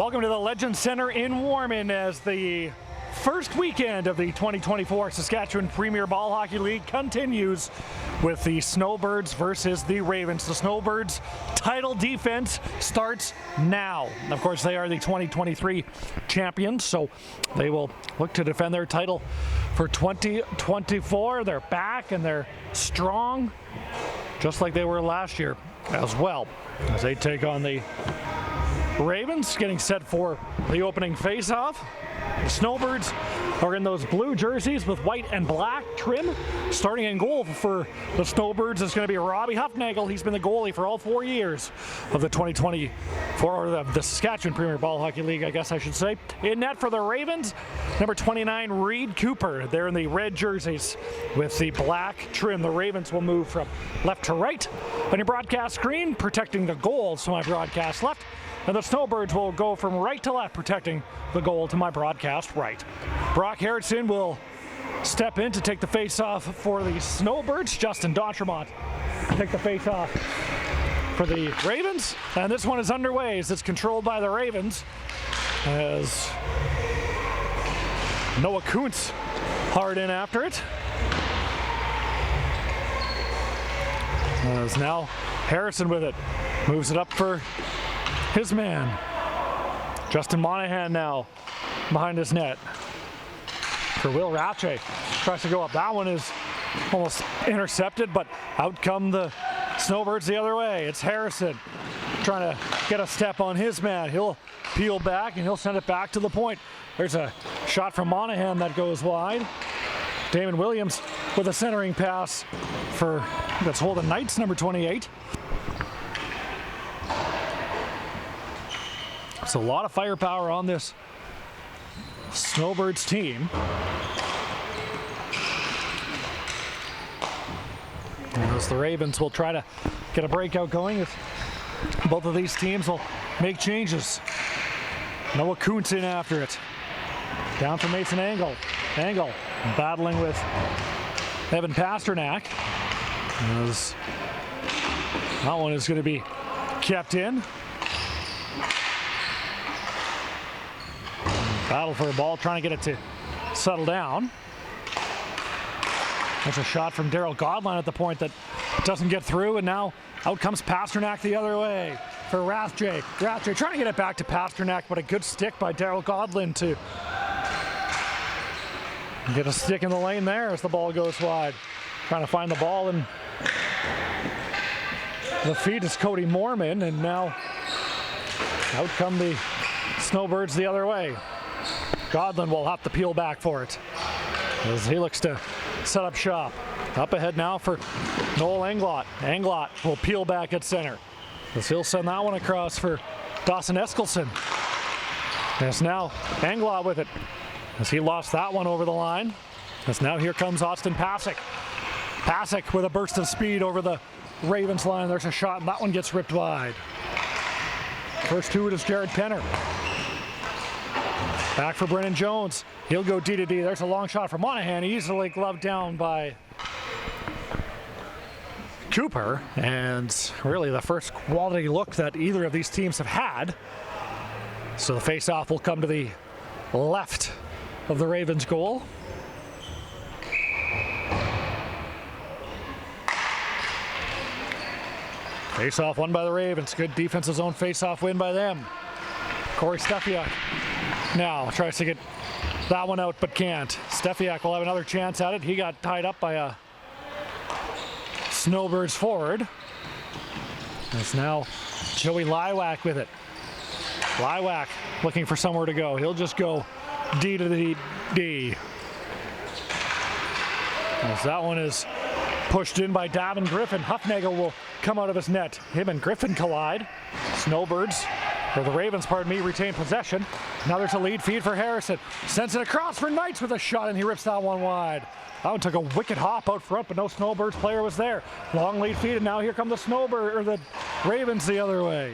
Welcome to the Legend Center in Warman as the first weekend of the 2024 Saskatchewan Premier Ball Hockey League continues with the Snowbirds versus the Ravens. The Snowbirds title defense starts now. Of course, they are the 2023 champions, so they will look to defend their title for 2024. They're back and they're strong, just like they were last year as well, as they take on the Ravens, getting set for the opening face-off. The Snowbirds are in those blue jerseys with white and black trim. Starting in goal for the Snowbirds is going to be Robbie Huffnagel. He's been the goalie for all 4 years of the 2024, or the Saskatchewan Premier Ball Hockey League, I guess I should say. In net for the Ravens, number 29, Reed Cooper. They're in the red jerseys with the black trim. The Ravens will move from left to right on your broadcast screen, protecting the goals to my broadcast left. And the Snowbirds will go from right to left, protecting the goal to my broadcast right. Brock Harrison will step in to take the face-off for the Snowbirds. Justin D'Entremont take the face-off for the Ravens. And this one is underway as it's controlled by the Ravens, as Noah Kuntz hard in after it. As now Harrison with it, moves it up for his man. Justin Monahan now behind his net for Will Ratche. Tries to go up. That one is almost intercepted, but out come the Snowbirds the other way. It's Harrison trying to get a step on his man. He'll peel back and he'll send it back to the point. There's a shot from Monahan that goes wide. Damon Williams with a centering pass for, that's Holden Knights, number 28. So a lot of firepower on this Snowbirds team. As the Ravens will try to get a breakout going, if both of these teams will make changes. Noah Kuntz in after it. Down for Mason Engel. Engel battling with Evan Pasternak. As that one is going to be kept in. Battle for a ball, trying to get it to settle down. There's a shot from Daryl Godline at the point that doesn't get through, and now out comes Pasternak the other way for Ratche. Ratche trying to get it back to Pasternak, but a good stick by Daryl Godline to get a stick in the lane there as the ball goes wide. Trying to find the ball, and the feed is Cody Moorman, and now out come the Snowbirds the other way. Godlin will have to peel back for it as he looks to set up shop. Up ahead now for Noel Englot. Englot will peel back at center as he'll send that one across for Dawson Eskelson. As now Englot with it as he lost that one over the line. As now here comes Austin Pasek. Pasek with a burst of speed over the Ravens line. There's a shot and that one gets ripped wide. First to it is Jared Penner. Back for Brennan Jones. He'll go D to D. There's a long shot for Monahan. Easily gloved down by Cooper. And really the first quality look that either of these teams have had. So the face-off will come to the left of the Ravens goal. Face-off won by the Ravens. Good defensive zone face-off win by them. Corey Stefiak now tries to get that one out, but can't. Stefiak will have another chance at it. He got tied up by a Snowbirds forward. It's now Joey Liwak with it. Liwak looking for somewhere to go. He'll just go D to the D. As that one is pushed in by Davin Griffin. Huffnagel will come out of his net. Him and Griffin collide. Snowbirds, or the Ravens, pardon me, retain possession. Now there's a lead feed for Harrison. Sends it across for Knights with a shot, and he rips that one wide. That one took a wicked hop out front, but no Snowbirds player was there. Long lead feed, and now here come the Ravens the other way.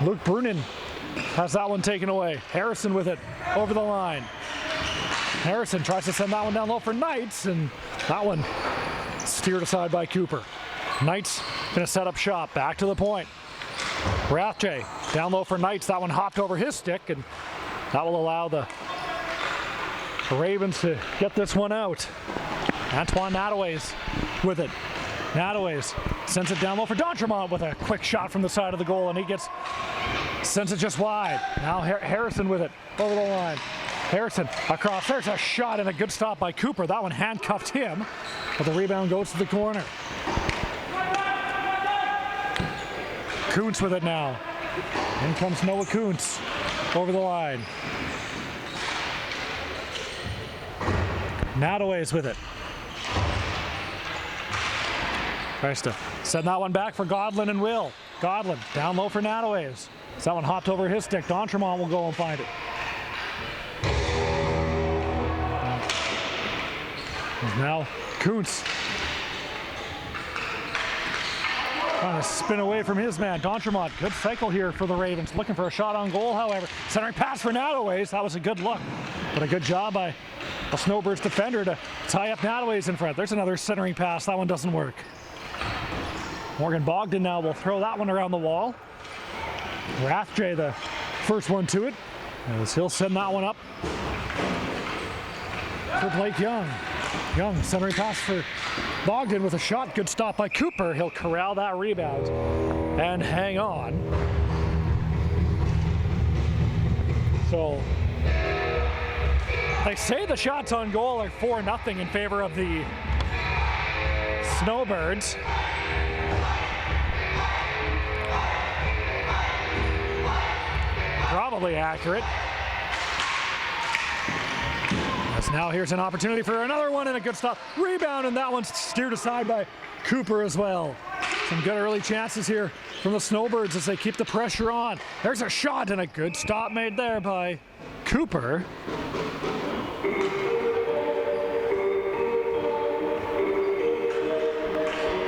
Luke Brunin has that one taken away. Harrison with it over the line. Harrison tries to send that one down low for Knights, and that one steered aside by Cooper. Knights gonna set up shop, back to the point. Rathje down low for Knights. That one hopped over his stick, and that will allow the Ravens to get this one out. Antoine Nataways with it. Nataways sends it down low for D'Entremont with a quick shot from the side of the goal, and he sends it just wide. Now Harrison with it over the line. Harrison across. There's a shot and a good stop by Cooper. That one handcuffed him, but the rebound goes to the corner. Kuntz with it now. In comes Noah Kuntz over the line. Nataways with it. Tries to send that one back for Godlin and Will. Godlin down low for Nataways. So that one hopped over his stick. D'Entremont will go and find it. Now Kuntz trying to spin away from his man. D'Entremont, good cycle here for the Ravens. Looking for a shot on goal, however. Centering pass for Nataways. That was a good look, but a good job by the Snowbirds defender to tie up Nataways in front. There's another centering pass. That one doesn't work. Morgan Bogdan now will throw that one around the wall. Rathje, the first one to it, as he'll send that one up for Blake Young. Young centering pass for Bogdan with a shot. Good stop by Cooper. He'll corral that rebound and hang on. So they say the shots on goal are 4-0 in favor of the Snowbirds. Probably accurate. As now here's an opportunity for another one and a good stop. Rebound, and that one's steered aside by Cooper as well. Some good early chances here from the Snowbirds as they keep the pressure on. There's a shot and a good stop made there by Cooper.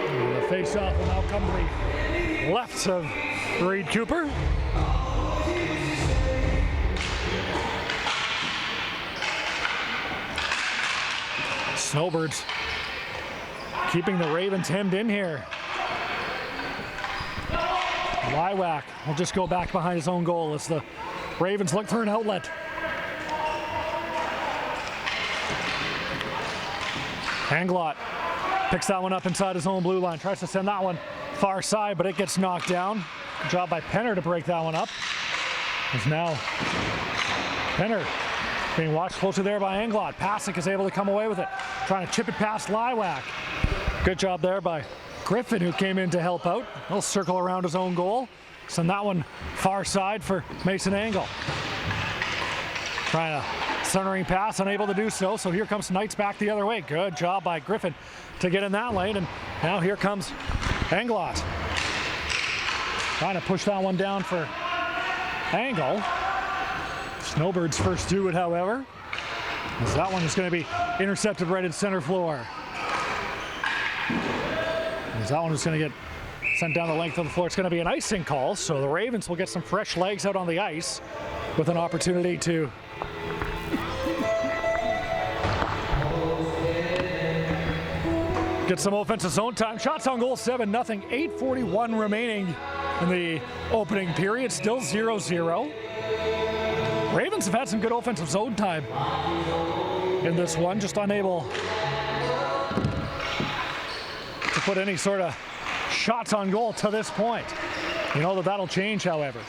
And the face-off will now come to the left of Reed Cooper. Snowbirds keeping the Ravens hemmed in here. Lywak will just go back behind his own goal as the Ravens look for an outlet. Anglot picks that one up inside his own blue line. Tries to send that one far side, but it gets knocked down. Good job by Penner to break that one up. As now Penner being watched closely there by Anglot. Pasick is able to come away with it. Trying to chip it past Lywak. Good job there by Griffin, who came in to help out. He'll circle around his own goal. Send that one far side for Mason Angle. Trying a centering pass, unable to do so. So here comes Knights back the other way. Good job by Griffin to get in that lane. And now here comes Anglot. Trying to push that one down for Angle. Snowbirds first do it, however, as that one is going to be intercepted right in center floor. As that one is going to get sent down the length of the floor. It's going to be an icing call, so the Ravens will get some fresh legs out on the ice with an opportunity to get some offensive zone time. Shots on goal, 7-0. 8:41 remaining in the opening period. Still 0-0. Ravens have had some good offensive zone time in this one, just unable to put any sort of shots on goal to this point. You know that'll change, however.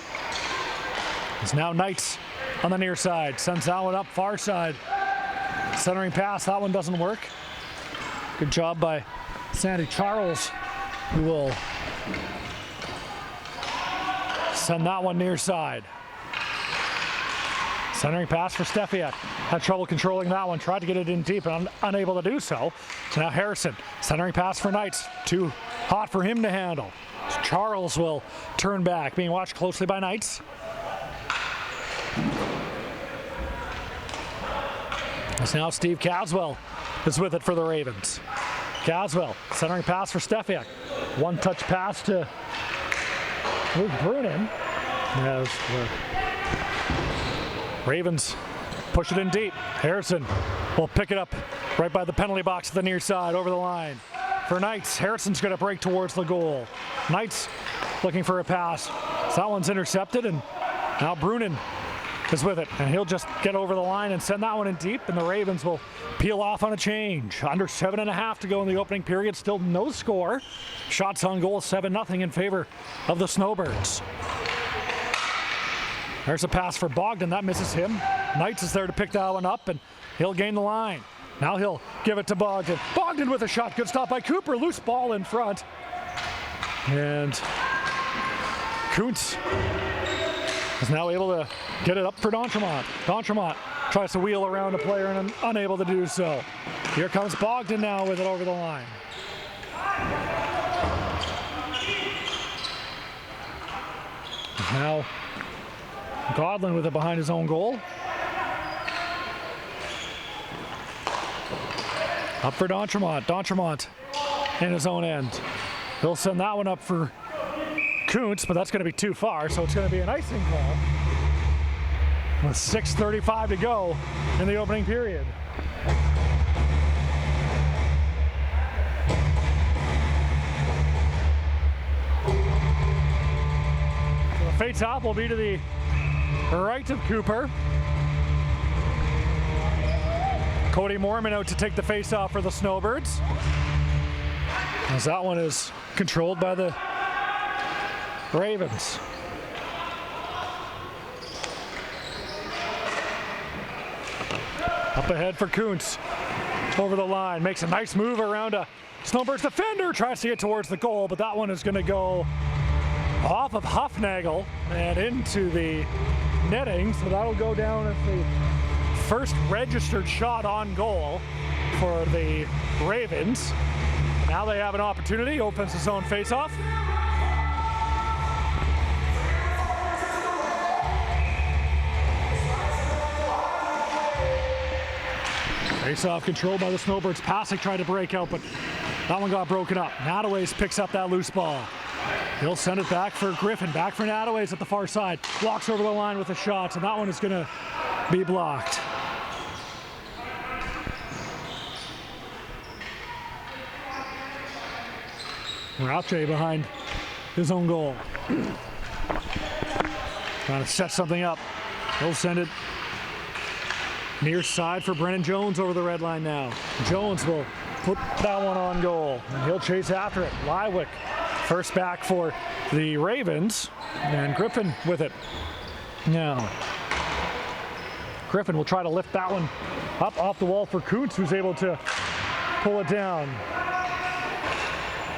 It's now Knights on the near side. Sends that one up far side. Centering pass, that one doesn't work. Good job by Sandy Charles, who will send that one near side. Centering pass for Steffiak. Had trouble controlling that one. Tried to get it in deep and unable to do so. So now Harrison. Centering pass for Knights. Too hot for him to handle. Charles will turn back. Being watched closely by Knights. As now Steve Caswell is with it for the Ravens. Caswell. Centering pass for Steffiak. One-touch pass to Luke Brunin. As the Ravens push it in deep. Harrison will pick it up right by the penalty box to the near side over the line. For Knights, Harrison's going to break towards the goal. Knights looking for a pass So that one's intercepted, and now Brunin is with it, and he'll just get over the line and send that one in deep, and the Ravens will peel off on a change. Under 7.5 to go in the opening period, still no score. Shots on goal, 7-0 in favor of the Snowbirds. There's a pass for Bogdan, that misses him. Knights is there to pick that one up, and he'll gain the line. Now he'll give it to Bogdan. Bogdan with a shot, good stop by Cooper, loose ball in front. And Kuntz is now able to get it up for D'Entremont. D'Entremont tries to wheel around a player and unable to do so. Here comes Bogdan now with it over the line. Now Godlin with it behind his own goal. Up for D'Entremont. D'Entremont in his own end. He'll send that one up for Kuntz, but that's going to be too far, so it's going to be an icing call with 6:35 to go in the opening period. So the face-off will be to the right of Cooper. Cody Mormon out to take the face-off for the Snowbirds, as that one is controlled by the Ravens. Up ahead for Kuntz. Over the line, makes a nice move around a Snowbirds defender, tries to get towards the goal, but that one is going to go off of Huffnagel and into the netting, so that'll go down as the first registered shot on goal for the Ravens. Now they have an opportunity, opens his own face-off. Face-off controlled by the Snowbirds. Pasick tried to break out, but that one got broken up. Nataways picks up that loose ball. He'll send it back for Griffin. Back for Nataways at the far side. Walks over the line with a shot, and that one is going to be blocked. Rauche behind his own goal. Trying to set something up. He'll send it near side for Brennan Jones over the red line now. Jones will put that one on goal, and he'll chase after it. Lywick first back for the Ravens, and Griffin with it. Now, Griffin will try to lift that one up off the wall for Kuntz, who's able to pull it down.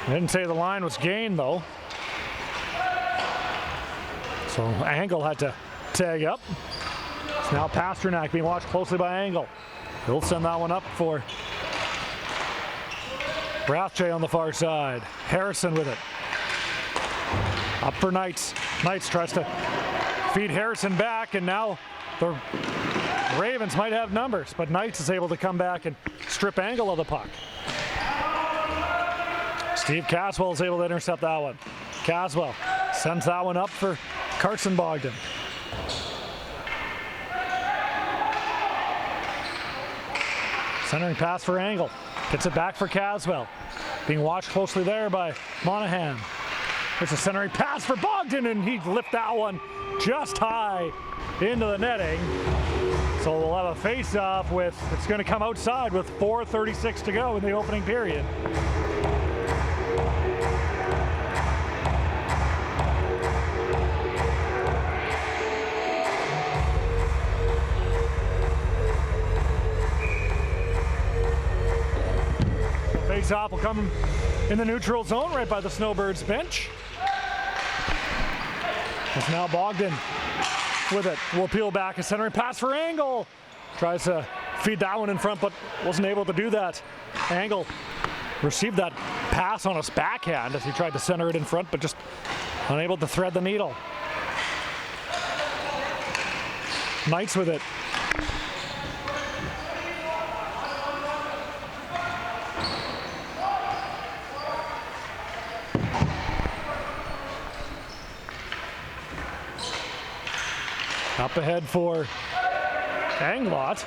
I didn't say the line was gained, though. So Angle had to tag up. It's now Pasternak being watched closely by Angle. He'll send that one up for Rathje on the far side. Harrison with it. Up for Knights. Knights tries to feed Harrison back, and now the Ravens might have numbers, but Knights is able to come back and strip Angle of the puck. Steve Caswell is able to intercept that one. Caswell sends that one up for Carson Bogdan. Centering pass for Angle. Gets it back for Caswell. Being watched closely there by Monahan. There's a centering pass for Bogdan, and he lifted that one just high into the netting. So we'll have a face-off with, it's going to come outside with 4:36 to go in the opening period. Face-off will come in the neutral zone right by the Snowbirds bench. It's now Bogdan with it. Will peel back a centering pass for Angle. Tries to feed that one in front, but wasn't able to do that. Angle received that pass on his backhand as he tried to center it in front, but just unable to thread the needle. Knights with it. Up ahead for Anglot.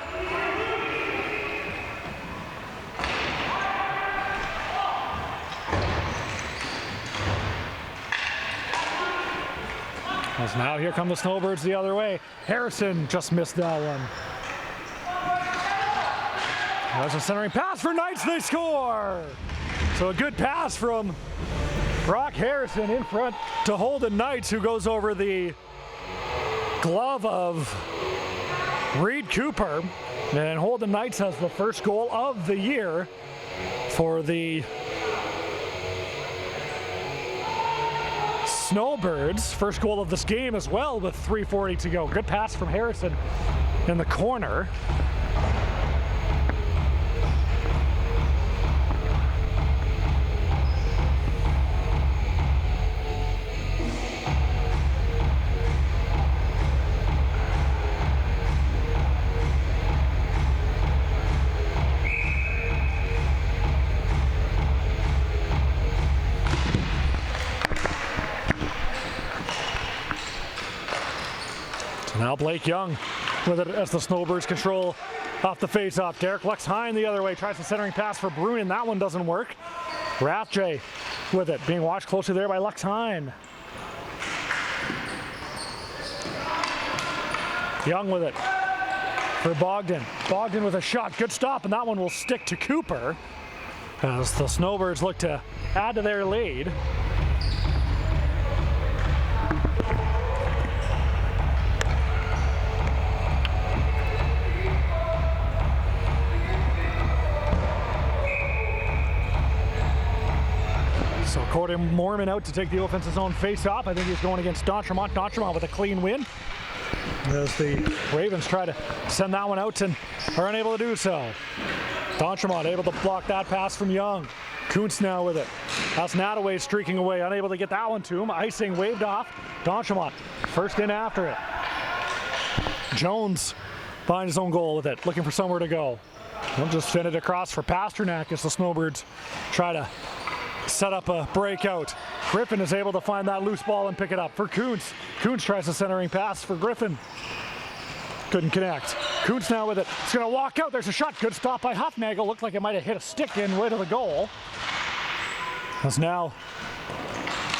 As now here come the Snowbirds the other way. Harrison just missed that one. There's a centering pass for Knights, they score! So a good pass from Brock Harrison in front to Holden Knights, who goes over the glove of Reed Cooper. And Holden Knights has the first goal of the year for the Snowbirds. First goal of this game as well with 3:40 to go. Good pass from Harrison in the corner. Now Blake Young with it as the Snowbirds control off the face-off. Derek Lexheim the other way, tries the centering pass for Bruin. That one doesn't work. Rathje with it, being watched closely there by Lexheim. Young with it for Bogdan. Bogdan with a shot, good stop, and that one will stick to Cooper as the Snowbirds look to add to their lead. So Corey Mormon out to take the offensive zone face-off. I think he's going against D'Entremont. D'Entremont with a clean win, as the Ravens try to send that one out and are unable to do so. D'Entremont able to block that pass from Young. Kuntz now with it. That's Nataway streaking away, unable to get that one to him. Icing waved off. D'Entremont first in after it. Jones finds his own goal with it, looking for somewhere to go. He'll just send it across for Pasternak as the Snowbirds try to set up a breakout. Griffin is able to find that loose ball and pick it up for Kuntz. Kuntz tries a centering pass for Griffin. Couldn't connect. Kuntz now with it. It's going to walk out. There's a shot. Good stop by Huffnagel. Looked like it might have hit a stick in way to the goal. As now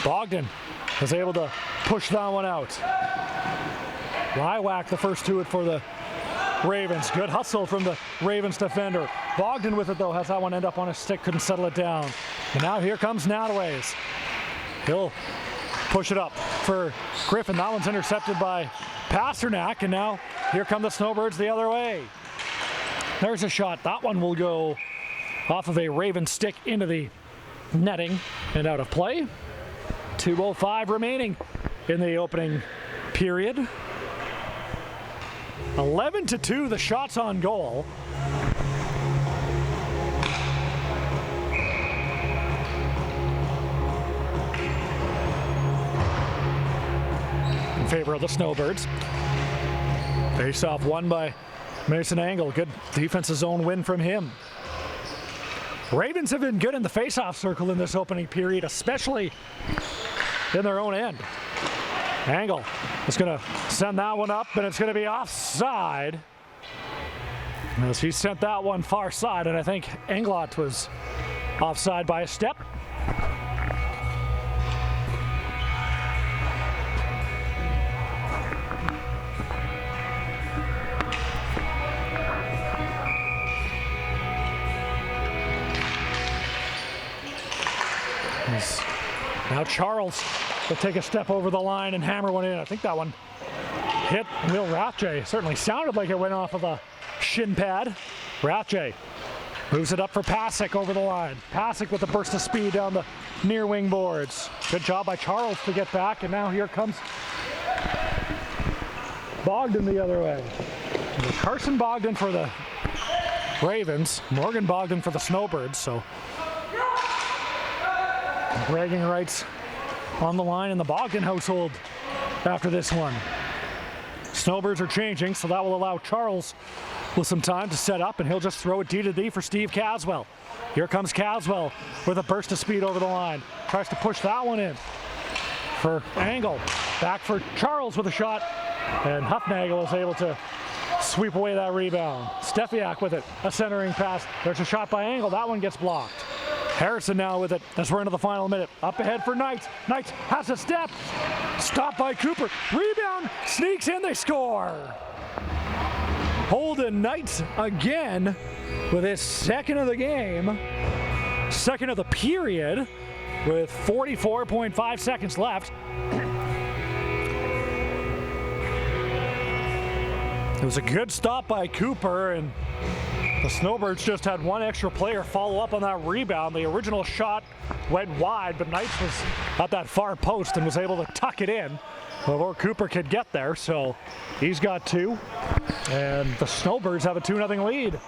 Bogdan is able to push that one out. Rywak the first to it for the Ravens. Good hustle from the Ravens defender. Bogdan with it though, has that one end up on a stick, couldn't settle it down. And now here comes Nataways. He'll push it up for Griffin. That one's intercepted by Pasternak, and now here come the Snowbirds the other way. There's a shot. That one will go off of a Raven stick into the netting and out of play. 2:05 remaining in the opening period. 11-2, the shots on goal. In favor of the Snowbirds. Face-off won by Mason Angle. Good defensive zone win from him. Ravens have been good in the face-off circle in this opening period, especially in their own end. Angle is going to send that one up, and it's going to be offside. As he sent that one far side, and I think Englot was offside by a step. Now Charles will take a step over the line and hammer one in. I think that one hit Will Rathje. Certainly sounded like it went off of a shin pad. Rathje moves it up for Pasick over the line. Pasick with a burst of speed down the near wing boards. Good job by Charles to get back, and now here comes Bogdan the other way. Carson Bogdan for the Ravens, Morgan Bogdan for the Snowbirds. So bragging rights on the line in the Bogdan household after this one. Snowbirds are changing, so that will allow Charles with some time to set up, and he'll just throw it D to D for Steve Caswell. Here comes Caswell with a burst of speed over the line. Tries to push that one in for Angle. Back for Charles with a shot, and Huffnagel is able to sweep away that rebound. Stefiak with it, a centering pass. There's a shot by Angle. That one gets blocked. Harrison now with it as we're into the final minute. Up ahead for Knights. Knights has a step. Stopped by Cooper. Rebound. Sneaks in. They score. Holden Knights again with his second of the game. Second of the period with 44.5 seconds left. It was a good stop by Cooper, and the Snowbirds just had one extra player follow up on that rebound. The original shot went wide, but Knights was at that far post and was able to tuck it in before Cooper could get there. So he's got two, and the Snowbirds have a 2-0 lead.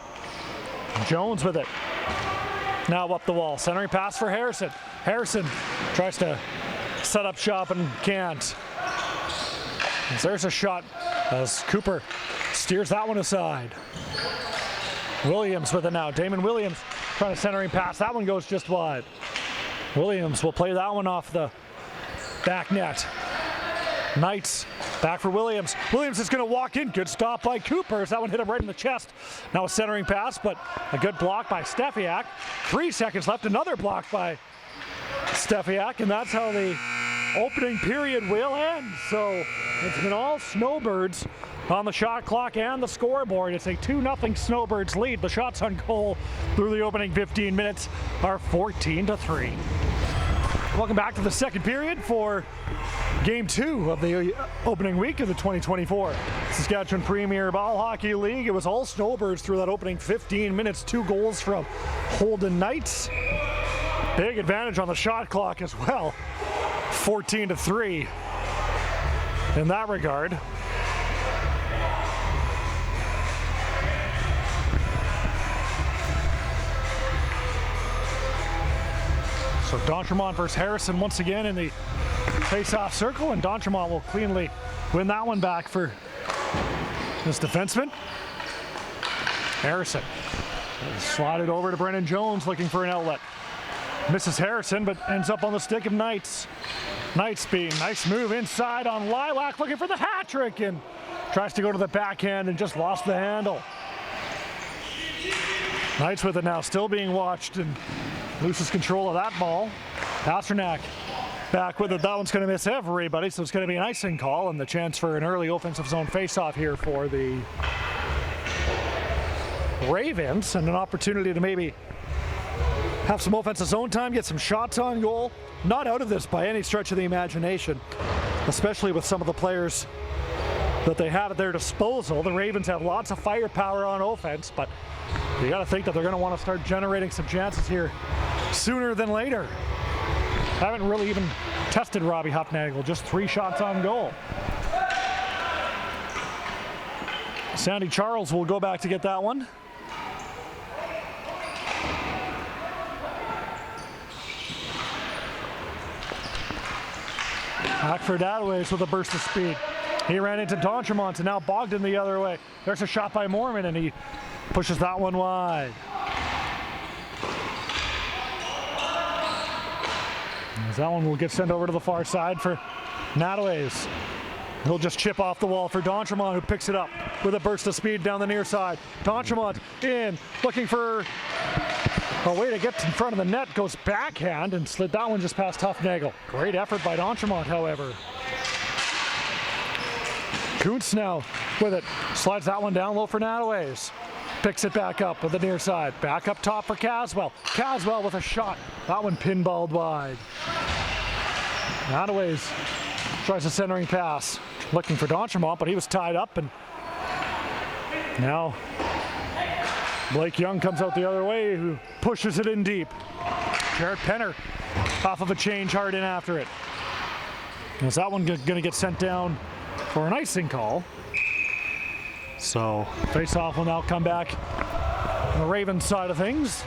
Jones with it. Now up the wall. Centering pass for Harrison. Harrison tries to set up shop and can't. There's a shot as Cooper steers that one aside. Williams with it now. Damon Williams trying to centering pass. That one goes just wide. Williams will play that one off the back net. Knights back for Williams. Williams is going to walk in. Good stop by Cooper as that one hit him right in the chest. Now a centering pass, but a good block by Stefiak. 3 seconds left. Another block by Stefiak, and that's how the opening period will end. So it's been all Snowbirds on the shot clock and the scoreboard. It's a 2-0 Snowbirds lead. The shots on goal through the opening 15 minutes are 14-3. Welcome back to the second period for Game 2 of the opening week of the 2024 Saskatchewan Premier Ball Hockey League. It was all Snowbirds through that opening 15 minutes. 2 goals from Holden Knights. Big advantage on the shot clock as well. 14-3 in that regard. So D'Entremont versus Harrison once again in the face-off circle, and D'Entremont will cleanly win that one back for this defenseman. Harrison slotted over to Brennan Jones looking for an outlet. Misses Harrison, but ends up on the stick of Knights. Knights being nice move inside on Lilac, looking for the hat trick, and tries to go to the backhand and just lost the handle. Knights with it now, still being watched, and loses control of that ball. Pasternak back with it. That one's going to miss everybody, so it's going to be an icing call and the chance for an early offensive zone faceoff here for the Ravens, and an opportunity to maybe have some offensive zone time, get some shots on goal. Not out of this by any stretch of the imagination, especially with some of the players that they have at their disposal. The Ravens have lots of firepower on offense, but you got to think that they're going to want to start generating some chances here sooner than later. Haven't really even tested Robbie Hufnagel, just 3 shots on goal. Sandy Charles will go back to get that one. Back for Dataways with a burst of speed. He ran into D'Entremont and now Bogdan the other way. There's a shot by Mormon and he pushes that one wide. As that one will get sent over to the far side for Nataways. He'll just chip off the wall for D'Entremont, who picks it up with a burst of speed down the near side. D'Entremont in, looking for a way to get in front of the net, goes backhand and slid that one just past Hufnagel. Great effort by D'Entremont, however. Kuntz now with it, slides that one down low for Nataways. Picks it back up with the near side. Back up top for Caswell. Caswell with a shot. That one pinballed wide. Nataways tries a centering pass. Looking for D'Entremont, but he was tied up, and now Blake Young comes out the other way, who pushes it in deep. Jarrett Penner off of a change hard in after it. Is that one going to get sent down for an icing call? So face-off will now come back on the Ravens side of things.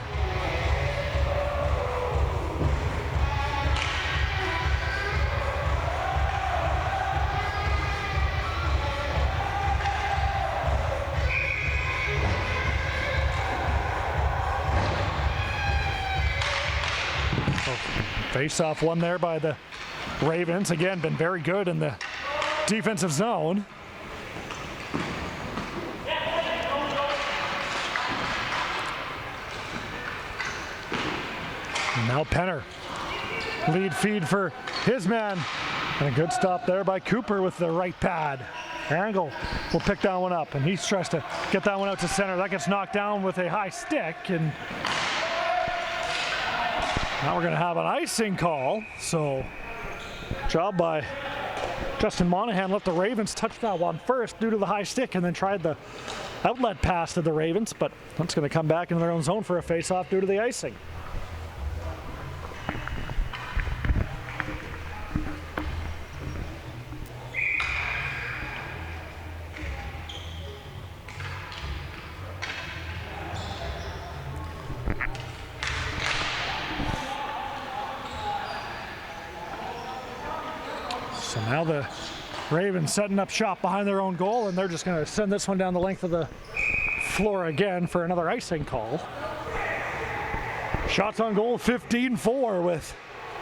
Face-off one there by the Ravens. Again, been very good in the defensive zone. Now Penner. Lead feed for his man. And a good stop there by Cooper with the right pad. Angle will pick that one up, and he tries to get that one out to center. That gets knocked down with a high stick, and now we're going to have an icing call. So, job by Justin Monahan. Let the Ravens touch that one first due to the high stick, and then tried the outlet pass to the Ravens, but that's going to come back into their own zone for a face-off due to the icing. So now the Ravens setting up shop behind their own goal, and they're just going to send this one down the length of the floor again for another icing call. Shots on goal 15-4 with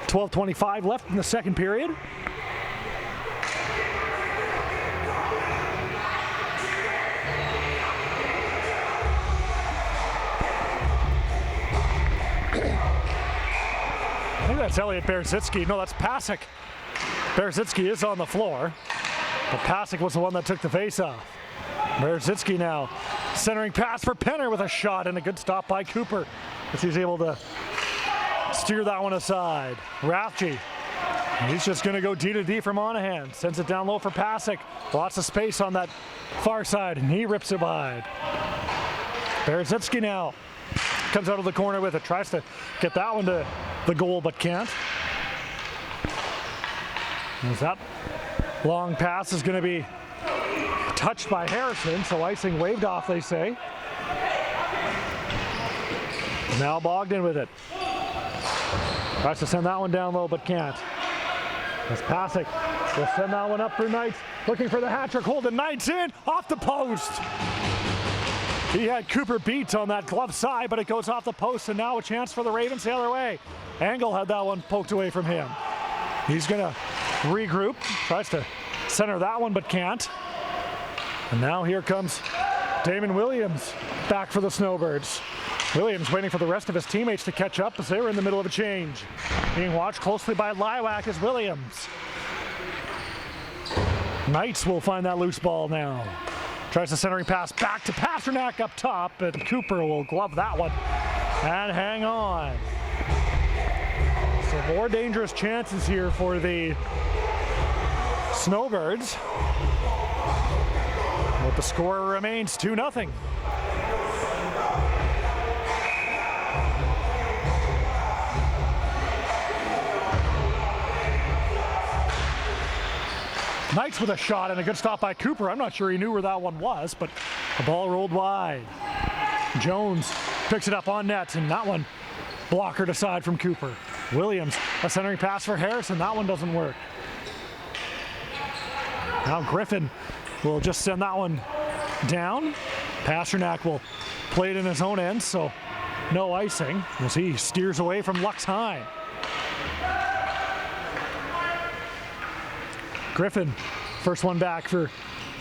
12:25 left in the second period. I think that's Elliot Berzitsky. No, that's Pasick. Berzitsky is on the floor, but Pasick was the one that took the face-off. Berzitsky now centering pass for Penner with a shot, and a good stop by Cooper as he's able to steer that one aside. Rathje, he's just going to go D to D for Monahan. Sends it down low for Pasick. Lots of space on that far side, and he rips it wide. Berzitsky now comes out of the corner with it. Tries to get that one to the goal, but can't. As that long pass is going to be touched by Harrison, so icing waved off, they say. Now Bogdan with it. Tries to send that one down low, but can't. As Pasick will send that one up for Knights, looking for the hat trick. Holden Knights in, off the post. He had Cooper beat on that glove side, but it goes off the post, and now a chance for the Ravens the other way. Angle had that one poked away from him. He's going to regroup, tries to center that one, but can't. And now here comes Damon Williams back for the Snowbirds. Williams waiting for the rest of his teammates to catch up as they were in the middle of a change. Being watched closely by Liwak is Williams. Knights will find that loose ball now. Tries the centering pass back to Pasternak up top, and Cooper will glove that one and hang on. So more dangerous chances here for the Snowbirds. But the score remains 2-0. Knights with a shot and a good stop by Cooper. I'm not sure he knew where that one was, but the ball rolled wide. Jones picks it up on net, and that one blockered aside from Cooper. Williams, a centering pass for Harrison. That one doesn't work. Now Griffin will just send that one down. Pasternak will play it in his own end, so no icing as he steers away from Lux High. Griffin, first one back for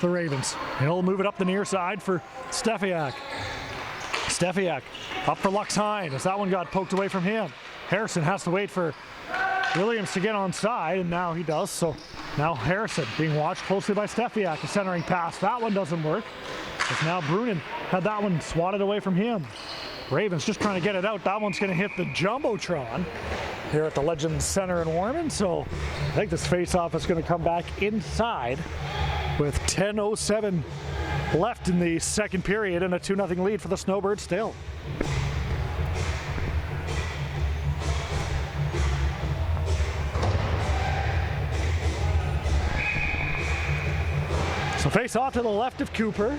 the Ravens. And he'll move it up the near side for Steffiak. Steffiak up for Lux High as that one got poked away from him. Harrison has to wait for Williams to get on side, and now he does. So now Harrison being watched closely by Steffiak. A centering pass. That one doesn't work. As now Brunin had that one swatted away from him. Ravens just trying to get it out. That one's going to hit the Jumbotron here at the Legends Center in Warman. So I think this face-off is going to come back inside with 10:07 left in the second period and a 2-0 lead for the Snowbirds still. So face off to the left of Cooper.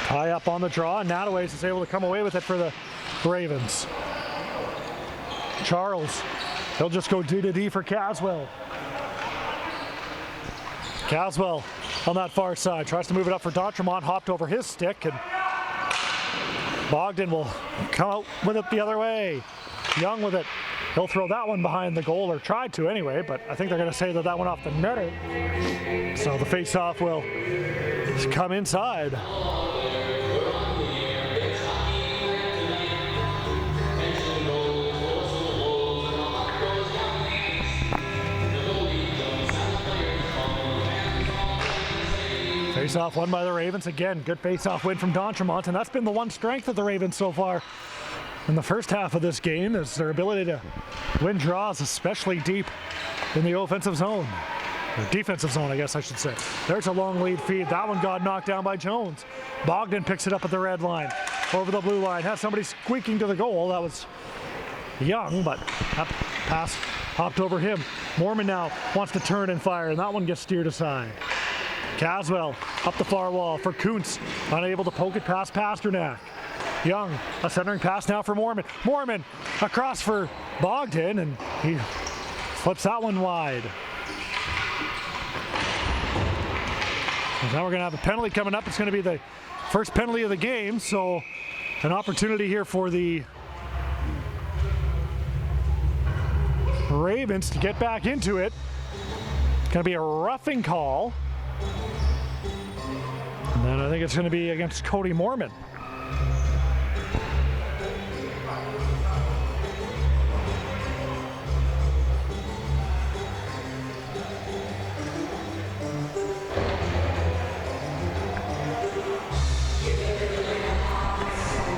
Tie up on the draw, and Nataways is able to come away with it for the Ravens. Charles, he'll just go D to D for Caswell. Caswell on that far side, tries to move it up for D'Entremont, hopped over his stick, and Bogdan will come out with it the other way. Young with it. He'll throw that one behind the goal, or tried to anyway, but I think they're going to say that that went off the net. So the face-off will come inside. Face-off won by the Ravens. Again, good face-off win from D'Entremont, and that's been the one strength of the Ravens so far in the first half of this game, is their ability to win draws, especially deep in the offensive zone. Or defensive zone, I guess I should say. There's a long lead feed. That one got knocked down by Jones. Bogdan picks it up at the red line. Over the blue line. Has somebody squeaking to the goal. That was Young, but that pass hopped over him. Mormon now wants to turn and fire, and that one gets steered aside. Caswell up the far wall for Kuntz. Unable to poke it past Pasternak. Young, a centering pass now for Mormon. Mormon across for Bogdan, and he flips that one wide. And now we're going to have a penalty coming up. It's going to be the first penalty of the game, so an opportunity here for the Ravens to get back into it. It's going to be a roughing call. And then I think it's going to be against Cody Mormon.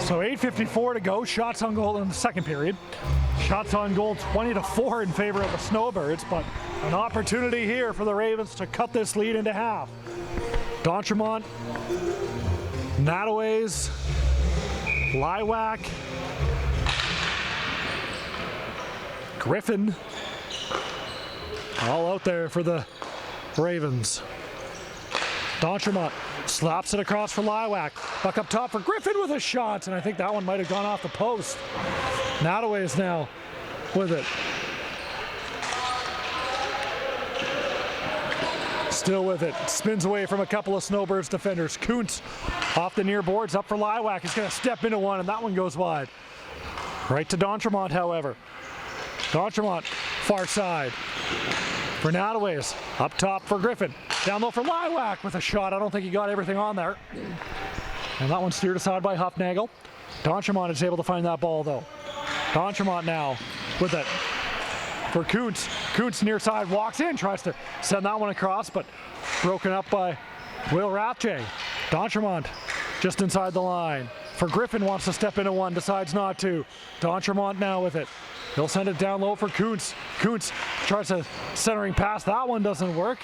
So 8:54 to go. Shots on goal in the second period. Shots on goal 20-4 in favor of the Snowbirds, but an opportunity here for the Ravens to cut this lead into half. D'Entremont, Nataways, Liwak, Griffin, all out there for the Ravens. D'Entremont slaps it across for Liwak. Buck up top for Griffin with a shot, and I think that one might have gone off the post. Nataways now with it. Still with it. Spins away from a couple of Snowbirds defenders. Kuntz off the near boards, up for Liwak. He's going to step into one, and that one goes wide. Right to D'Entremont, however. D'Entremont, far side. For Nataways, up top for Griffin. Down low for Liwak with a shot. I don't think he got everything on there. And that one steered aside by Huffnagel. D'Entremont is able to find that ball, though. D'Entremont now with it for Kuntz. Kuntz near side walks in, tries to send that one across, but broken up by Will Rathje. D'Entremont just inside the line. For Griffin, wants to step into one, decides not to. D'Entremont now with it. He'll send it down low for Kuntz. Kuntz tries a centering pass. That one doesn't work.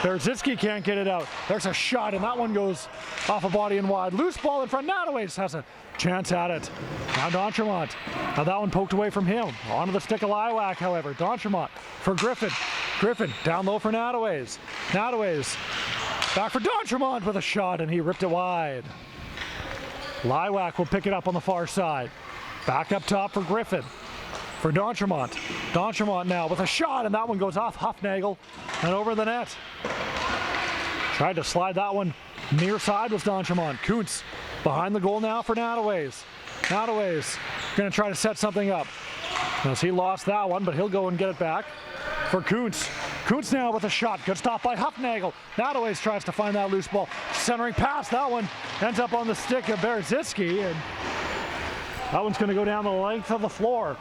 Berzitsky can't get it out. There's a shot, and that one goes off a body and wide. Loose ball in front. Nataways has a chance at it. Now D'Entremont. Now that one poked away from him. Onto the stick of Liwak, however. D'Entremont for Griffin. Griffin down low for Nataways. Nataways back for D'Entremont with a shot, and he ripped it wide. Liwak will pick it up on the far side. Back up top for Griffin. For D'Entremont. D'Entremont now with a shot, and that one goes off Huffnagel and over the net. Tried to slide that one near side with D'Entremont. Kuntz behind the goal now for Nataways. Nataways going to try to set something up. As he lost that one, but he'll go and get it back for Kuntz. Kuntz now with a shot. Good stop by Huffnagel. Nataways tries to find that loose ball. Centering pass. That one ends up on the stick of Berzitsky, and that one's going to go down the length of the floor.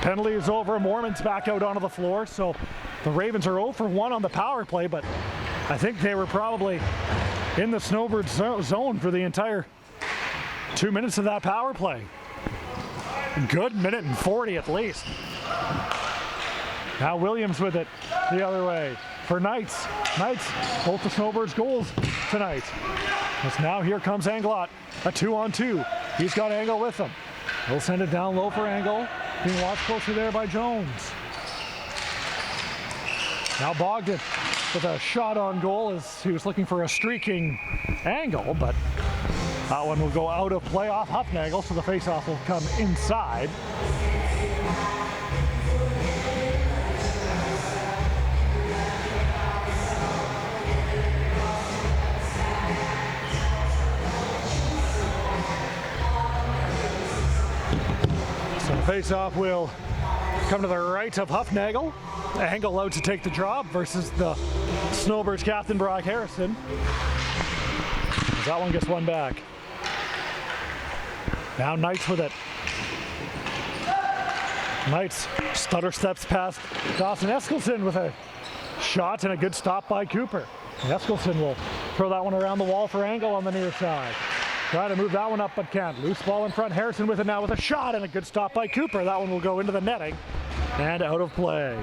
Penalty is over. Mormon's back out onto the floor, so the Ravens are 0 for 1 on the power play, but I think they were probably in the Snowbirds zone for the entire 2 minutes of that power play. Good minute and 40 at least. Now Williams with it the other way for Knights. Knights, both the Snowbirds goals tonight. As now here comes Anglot, a 2-on-2. He's got Angle with him. He'll send it down low for Angle. Being watched closer there by Jones. Now Bogdan with a shot on goal as he was looking for a streaking Angle, but that one will go out of play off Huffnagel, so the faceoff will come inside. So the faceoff will come to the right of Huffnagel. Angle out to take the drop versus the Snowbirds captain Brock Harrison. As that one gets one back. Now Knights with it. Knights stutter steps past Dawson Eskelson with a shot and a good stop by Cooper. Eskelson will throw that one around the wall for Angle on the near side. Try to move that one up, but can't. Loose ball in front. Harrison with it now with a shot, and a good stop by Cooper. That one will go into the netting and out of play.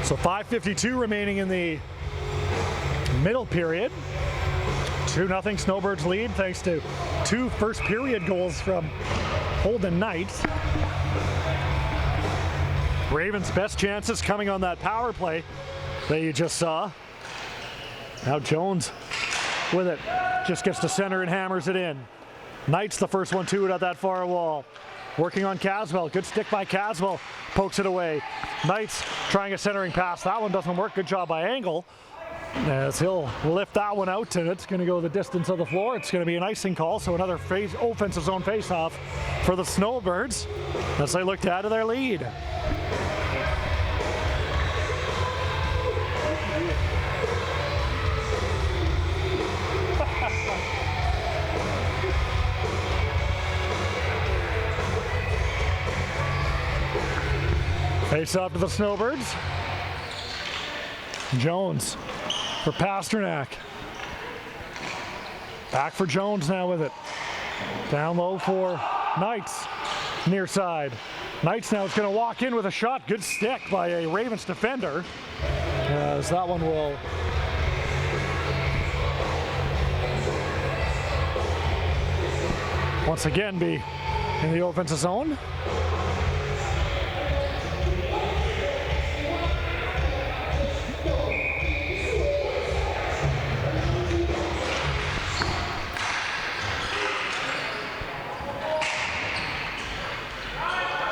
So 5:52 remaining in the middle period. 2-0 Snowbirds lead thanks to 2 first period goals from Holden Knight. Ravens' best chances coming on that power play that you just saw. Now Jones with it. Just gets to center and hammers it in. Knight's the first one to it at that far wall. Working on Caswell. Good stick by Caswell. Pokes it away. Knight's trying a centering pass. That one doesn't work. Good job by Angle. As he'll lift that one out, and it's going to go the distance of the floor. It's going to be an icing call, so another offensive zone faceoff for the Snowbirds as they look to add to their lead. Face off to the Snowbirds. Jones for Pasternak. Back for Jones now with it. Down low for Knights. Near side. Knights now is going to walk in with a shot. Good stick by a Ravens defender. As that one will once again be in the offensive zone.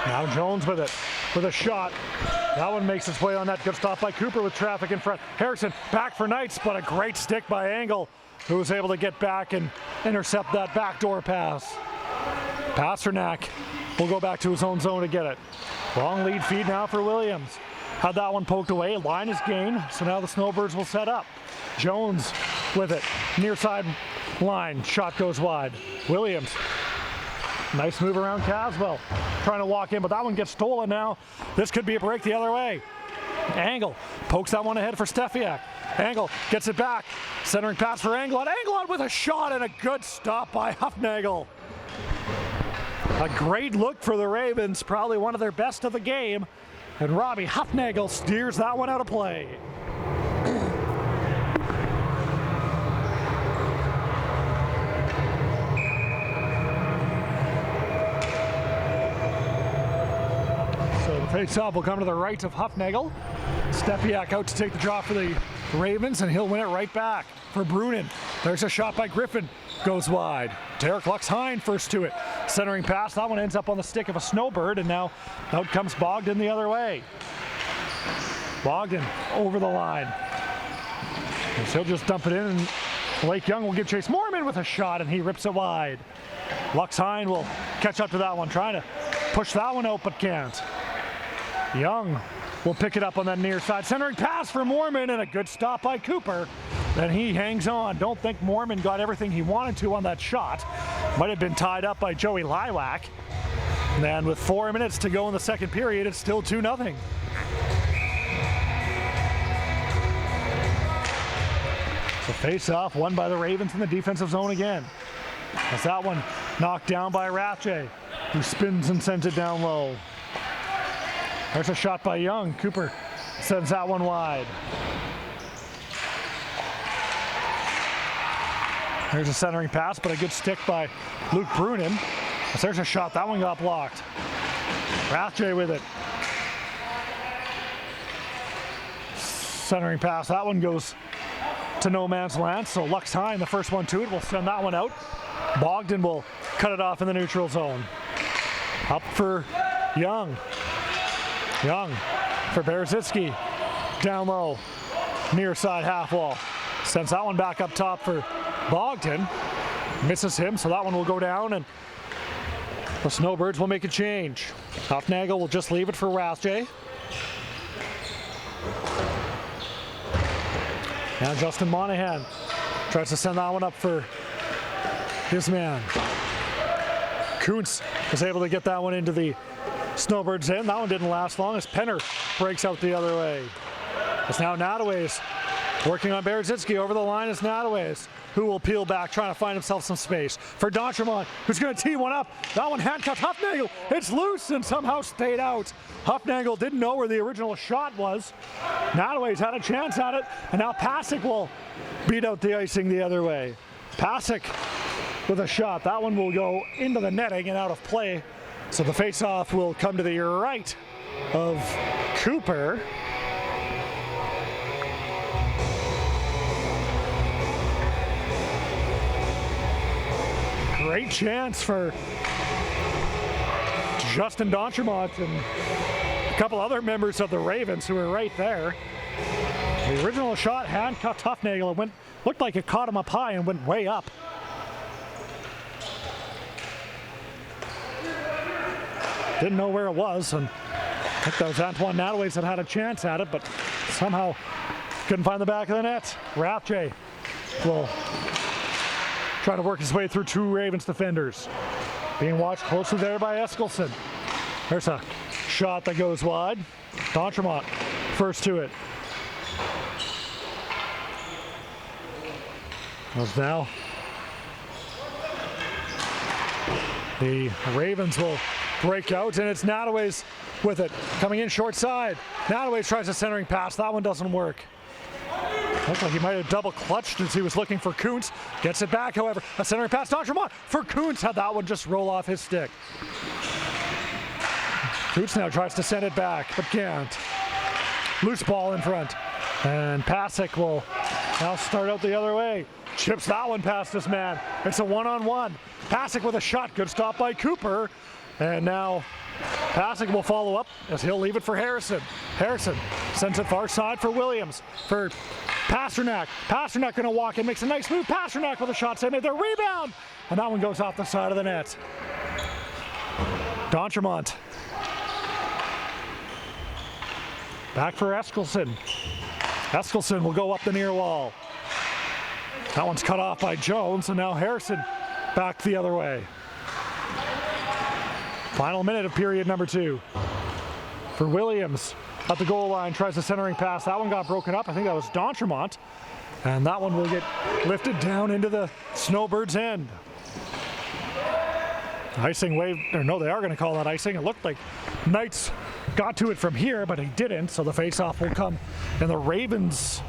Now Jones with it, with a shot. That one makes its way on that. Good stop by Cooper with traffic in front. Harrison back for Knights, but a great stick by Angle, who was able to get back and intercept that backdoor pass. Pasternak will go back to his own zone to get it. Long lead feed now for Williams. Had that one poked away. Line is gained, so now the Snowbirds will set up. Jones with it, near side line. Shot goes wide. Williams. Nice move around Caswell. Trying to walk in, but that one gets stolen now. This could be a break the other way. Angle pokes that one ahead for Stefiak. Angle gets it back. Centering pass for Anglon. Anglon with a shot and a good stop by Huffnagel. A great look for the Ravens, probably one of their best of the game. And Robbie Huffnagel steers that one out of play. Face-off will come to the right of Huffnagel. Stepiak out to take the draw for the Ravens, and he'll win it right back for Brunin. There's a shot by Griffin. Goes wide. Derek Luxheim first to it. Centering pass. That one ends up on the stick of a Snowbird, and now out comes Bogdan the other way. Bogdan over the line. And he'll just dump it in, and Blake Young will give chase. Mormon with a shot, and he rips it wide. Luxheim will catch up to that one, trying to push that one out, but can't. Young will pick it up on that near side. Centering pass for Mormon, and a good stop by Cooper. Then he hangs on. Don't think Mormon got everything he wanted to on that shot. Might have been tied up by Joey Lilac. And with 4 minutes to go in the second period, it's still 2-0. The face-off won by the Ravens in the defensive zone again. As that one knocked down by Rathje, who spins and sends it down low. There's a shot by Young. Cooper sends that one wide. There's a centering pass, but a good stick by Luke Brunin. There's a shot. That one got blocked. Rathje with it. Centering pass. That one goes to no man's land. So Luxheim, the first one to it, will send that one out. Bogdan will cut it off in the neutral zone. Up for Young. Young for Berezitsky. Down low. Near side half wall. Sends that one back up top for Bogdan. Misses him, so that one will go down, and the Snowbirds will make a change. Huffnagel will just leave it for Rathje. Now Justin Monahan tries to send that one up for his man. Kuntz was able to get that one into the Snowbirds' end. That one didn't last long as Penner breaks out the other way. It's now Notaways working on Berezitsky. Over the line is Notaways, who will peel back, trying to find himself some space. For Dontremont, who's going to tee one up. That one handcuffed Huffnagel. It's loose and somehow stayed out. Huffnagel didn't know where the original shot was. Notaways had a chance at it, and now Pasick will beat out the icing the other way. Pasick with a shot. That one will go into the netting and out of play. So the face-off will come to the right of Cooper. Great chance for Justin Dontremont and a couple other members of the Ravens who were right there. The original shot handcuffed Huffnagel. It looked like it caught him up high and went way up. Didn't know where it was, and I think that was Antoine Notaways that had a chance at it, but somehow couldn't find the back of the net. Rathje will try to work his way through two Ravens defenders. Being watched closely there by Eskilsson. There's a shot that goes wide. Dontremont first to it. As now the Ravens will break out, and it's Notaways with it. Coming in short side. Notaways tries a centering pass. That one doesn't work. Looks like he might have double clutched as he was looking for Kuntz. Gets it back, however. A centering pass. Dontremont for Kuntz. Had that one just roll off his stick. Kuntz now tries to send it back, but can't. Loose ball in front. And Pasick will now start out the other way. Chips that one past this man. It's a one-on-one. Pasick with a shot. Good stop by Cooper. And now Pasick will follow up as he'll leave it for Harrison. Harrison sends it far side for Williams. For Pasternak. Pasternak going to walk in, makes a nice move. Pasternak with a shot. They made their rebound. And that one goes off the side of the net. Dontremont. Back for Eskilsson. Eskilsson will go up the near wall. That one's cut off by Jones, and now Harrison back the other way. Final minute of period number 2. For Williams at the goal line, tries a centering pass. That one got broken up. I think that was Dontremont. And that one will get lifted down into the Snowbirds' end. Icing wave, or no, they are going to call that icing. It looked like Knights got to it from here, but he didn't. So the face-off will come, and the Ravens,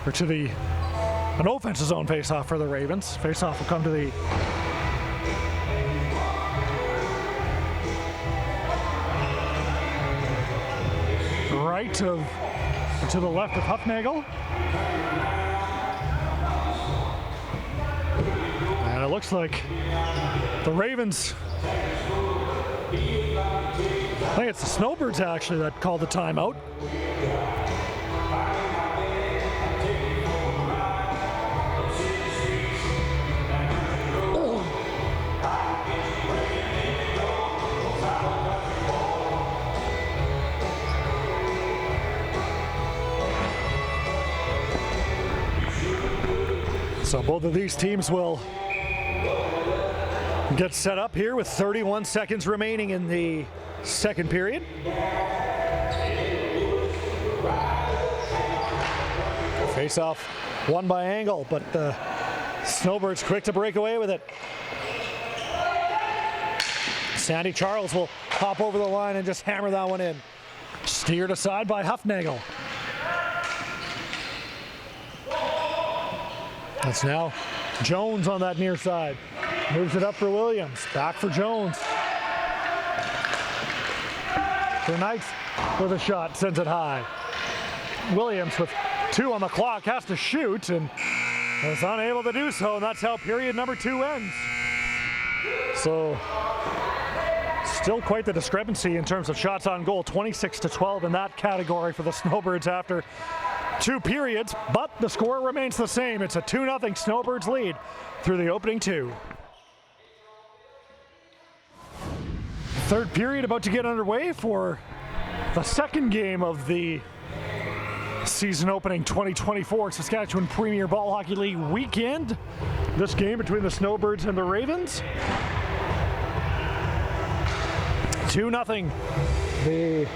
or to the, an offensive zone face-off for the Ravens. Face-off will come to the right of, to the left of Huffnagel. And it looks like the Ravens, I think it's the Snowbirds actually that called the timeout. So both of these teams will get set up here with 31 seconds remaining in the second period. Face-off won by Angle, but the Snowbirds quick to break away with it. Sandy Charles will hop over the line and just hammer that one in. Steered aside by Huffnagel. That's now Jones on that near side. Moves it up for Williams. Back for Jones. For Knights with a shot. Sends it high. Williams with 2 on the clock has to shoot and is unable to do so. And that's how period number 2 ends. So still quite the discrepancy in terms of shots on goal. 26-12 in that category for the Snowbirds after 2 periods, but the score remains the same. It's a 2-0 Snowbirds lead through the opening 2. Third period about to get underway for the second game of the season opening 2024 Saskatchewan Premier Ball Hockey League weekend. This game between the Snowbirds and the Ravens. 2-0. The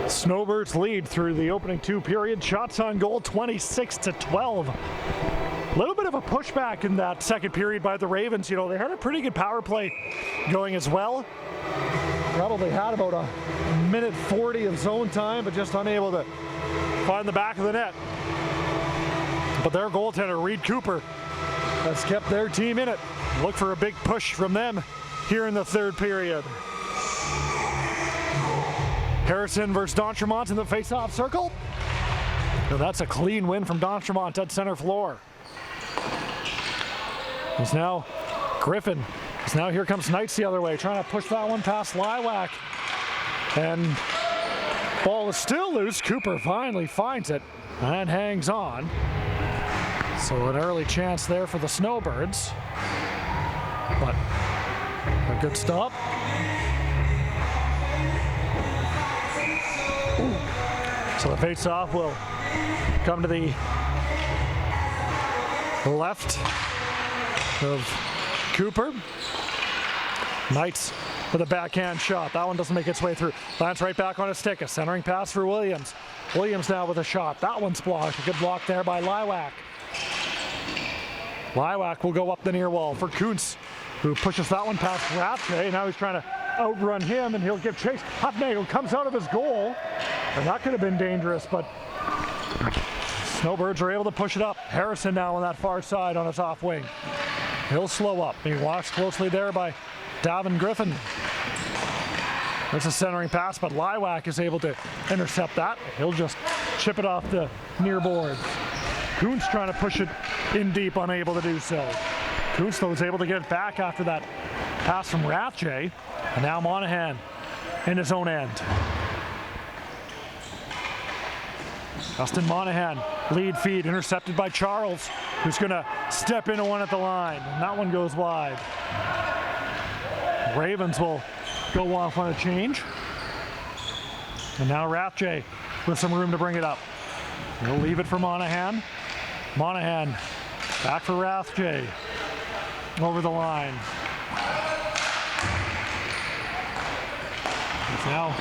Snowbirds lead through the opening two periods. Shots on goal 26-12. A little bit of a pushback in that second period by the Ravens. You know, they had a pretty good power play going as well. Probably had about a minute 40 of zone time, but just unable to find the back of the net. But their goaltender, Reed Cooper, has kept their team in it. Look for a big push from them here in the third period. Harrison versus D'Entremont in the face-off circle. And that's a clean win from D'Entremont at center floor. It's now Griffin. So now here comes Knights the other way, trying to push that one past Liwak. And ball is still loose. Cooper finally finds it and hangs on. So an early chance there for the Snowbirds. But a good stop. So the face-off will come to the left of Cooper. Knights with a backhand shot. That one doesn't make its way through. Lands right back on his stick. A centering pass for Williams. Williams now with a shot. That one's blocked. A good block there by Liwak. Liwak will go up the near wall for Kuntz, who pushes that one past Rathke. Now he's trying to outrun him, and he'll give chase. Huffnagel comes out of his goal, and that could have been dangerous, but Snowbirds are able to push it up. Harrison now on that far side on his off wing. He'll slow up. Being watched closely there by Davin Griffin. That's a centering pass, but Liwak is able to intercept that. He'll just chip it off the near boards. Kuntz trying to push it in deep, unable to do so. Kuntz, though, is able to get it back after that pass from Rathje. And now Monahan in his own end. Justin Monahan, lead feed, intercepted by Charles, who's going to step into one at the line. And that one goes wide. Ravens will go off on a change. And now Rathje with some room to bring it up. He'll leave it for Monahan. Monahan back for Rathje. Over the line. It's now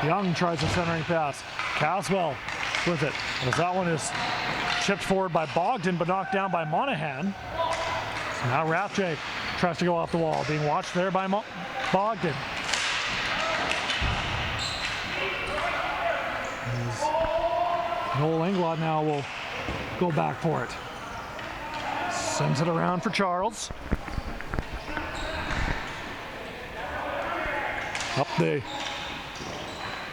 Young tries a centering pass. Caswell with it. As that one is chipped forward by Bogdan, but knocked down by Monahan. So now Rathje tries to go off the wall, being watched there by Bogdan. Noel Englot now will go back for it. Sends it around for Charles. Up the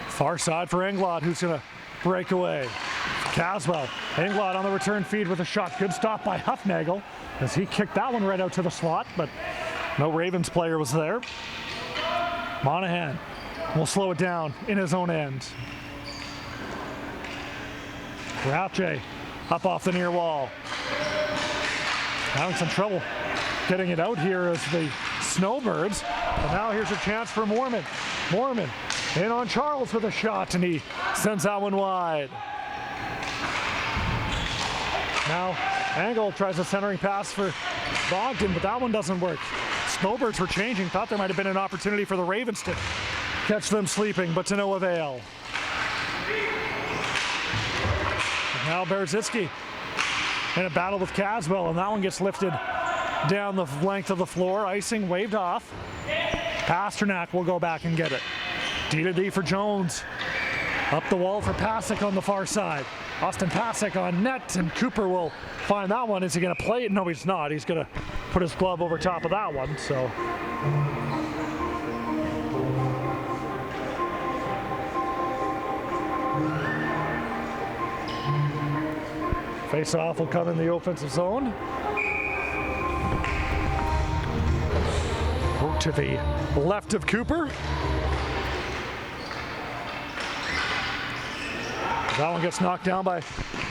far side for Englot, who's going to break away. Caswell. Englot on the return feed with a shot. Good stop by Huffnagel as he kicked that one right out to the slot, but no Ravens player was there. Monahan will slow it down in his own end. Rathje up off the near wall. Having some trouble getting it out here as the Snowbirds. And now here's a chance for Moorman. Moorman in on Charles with a shot, and he sends that one wide. Now Angle tries a centering pass for Bogdan, but that one doesn't work. Snowbirds were changing. Thought there might have been an opportunity for the Ravens to catch them sleeping, but to no avail. And now Berezitsky in a battle with Caswell, and that one gets lifted down the length of the floor. Icing waved off. Pasternak will go back and get it. D-to-D for Jones. Up the wall for Pasek on the far side. Austin Pasek on net, and Cooper will find that one. Is he going to play it? No, he's not. He's going to put his glove over top of that one, so. Face-off will come in the offensive zone. Work to the left of Cooper. That one gets knocked down by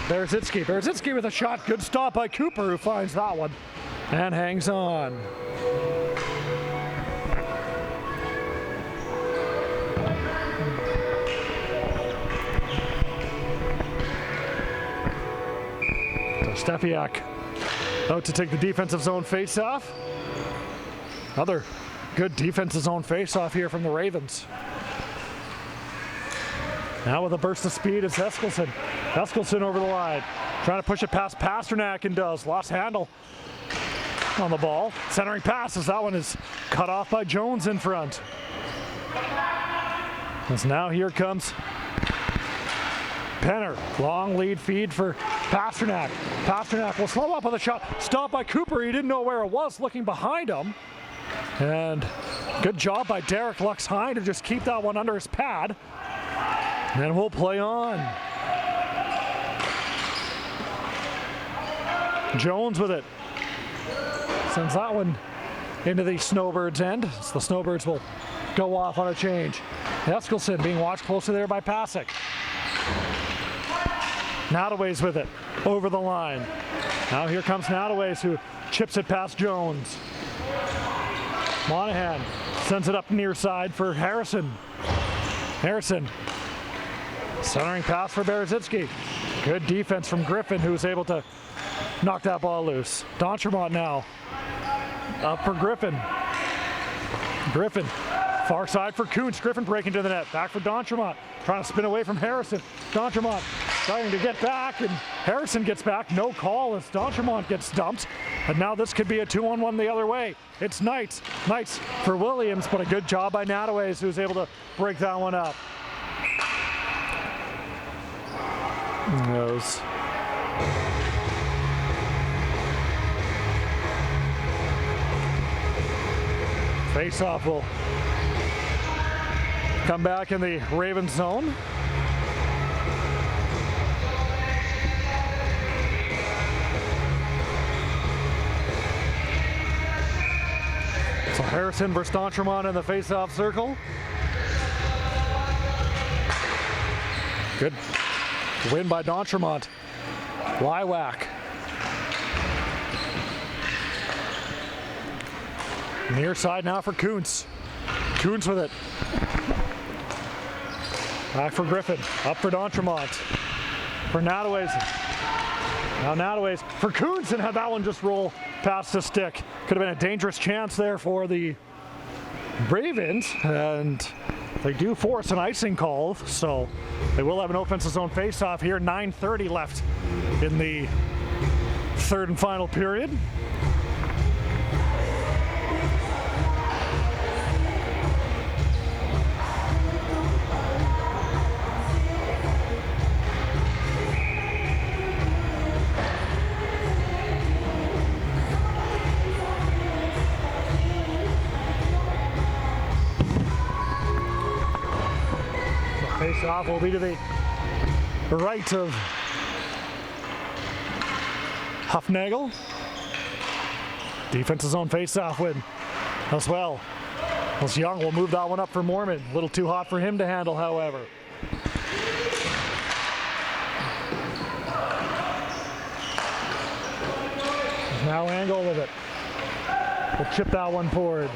Berezitsky. Berezitsky with a shot. Good stop by Cooper, who finds that one and hangs on. Stepiak out to take the defensive zone face-off. Another good defensive zone face-off here from the Ravens. Now with a burst of speed, it's Eskilsson. Eskilsson over the line. Trying to push it past Pasternak and does. Lost handle on the ball. Centering passes. That one is cut off by Jones in front. As now here comes Penner. Long lead feed for Pasternak. Pasternak will slow up on the shot. Stopped by Cooper. He didn't know where it was, looking behind him. And good job by Derek Luxheim to just keep that one under his pad. And we'll play on. Jones with it. Sends that one into the Snowbirds' end. So the Snowbirds will go off on a change. Eskilsson being watched closely there by Pasick. Nadaways with it. Over the line. Now here comes Nadaways, who chips it past Jones. Monahan sends it up near side for Harrison. Harrison. Centering pass for Berezitsky. Good defense from Griffin, who was able to knock that ball loose. D'Entremont now up for Griffin. Griffin, far side for Kuntz. Griffin breaking to the net. Back for D'Entremont. Trying to spin away from Harrison. D'Entremont trying to get back, and Harrison gets back. No call as D'Entremont gets dumped. And now this could be a 2-on-1 the other way. It's Knights. Knights for Williams, but a good job by Nadaways, who's able to break that one up. Knows. Face-off will come back in the Ravens zone. So Harrison versus D'Entremont in the face-off circle. Good win by D'Entremont. Wywhack. Near side now for Kuntz. Kuntz with it. Back for Griffin. Up for D'Entremont. For Nadaways. Now Nadaways for Kuntz, and had that one just roll past the stick. Could have been a dangerous chance there for the Ravens, and they do force an icing call, so they will have an offensive zone face-off here. 9:30 left in the third and final period. Face-off will be to the right of Huffnagel. Defensive zone face-off win as well. As Young will move that one up for Mormon. A little too hot for him to handle, however. Now Angle with it. We'll chip that one forward.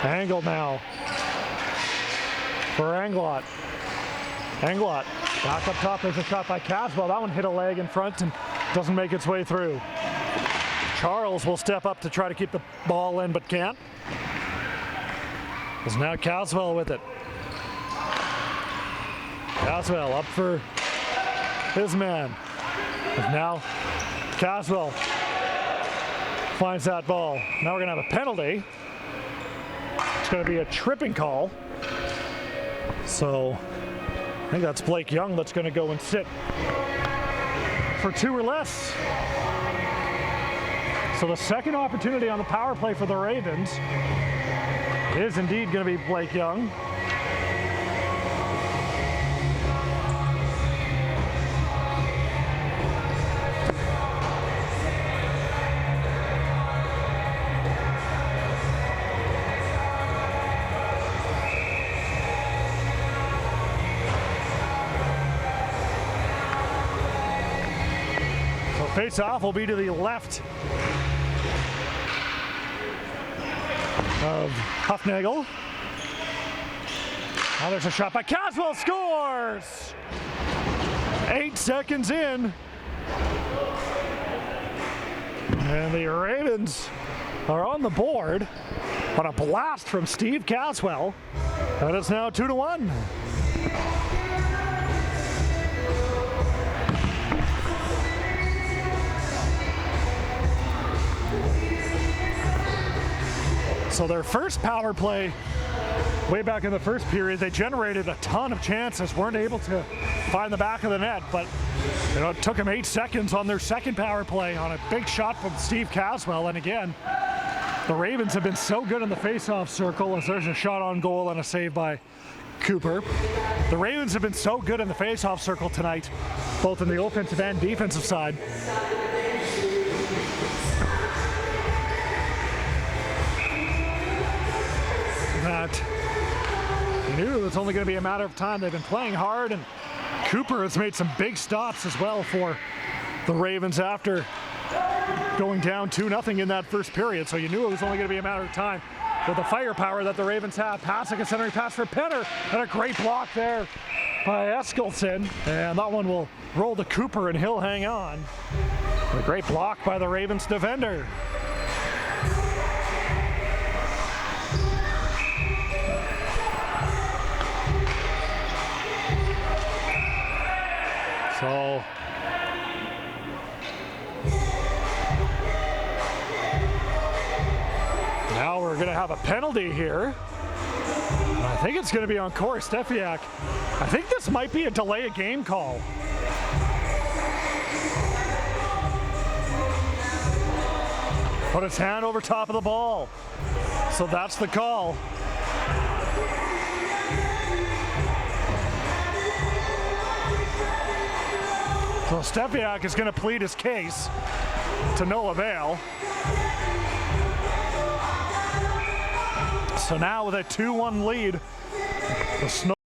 Angle now for Anglot. Anglot back up top. There's a shot by Caswell. That one hit a leg in front and doesn't make its way through. Charles will step up to try to keep the ball in, but can't. There's now Caswell with it. Caswell up for his man. And now Caswell finds that ball. Now we're going to have a penalty. It's going to be a tripping call. So I think that's Blake Young that's going to go and sit for 2 or less. So the second opportunity on the power play for the Ravens is indeed going to be Blake Young. Face-off will be to the left of Huffnagel. Now there's a shot by Caswell, scores! 8 seconds in. And the Ravens are on the board on a blast from Steve Caswell. And it's now 2-1. So their first power play, way back in the first period, they generated a ton of chances, weren't able to find the back of the net, but it took them 8 seconds on their second power play on a big shot from Steve Caswell. And again, the Ravens have been so good in the face-off circle, as there's a shot on goal and a save by Cooper. The Ravens have been so good in the face-off circle tonight, both in the offensive and defensive side. That you knew it's only going to be a matter of time. They've been playing hard, and Cooper has made some big stops as well for the Ravens after going down 2-0 in that first period. So you knew it was only going to be a matter of time with the firepower that the Ravens have. Passing a centering pass for Penner, and a great block there by Eskilsson. And that one will roll to Cooper, and he'll hang on. A great block by the Ravens defender. So now we're going to have a penalty here. I think it's going to be on Corey Stefaniak. I think this might be a delay of game call. Put his hand over top of the ball. So that's the call. So Stefaniak is going to plead his case to no avail. So now with a 2-1 lead, the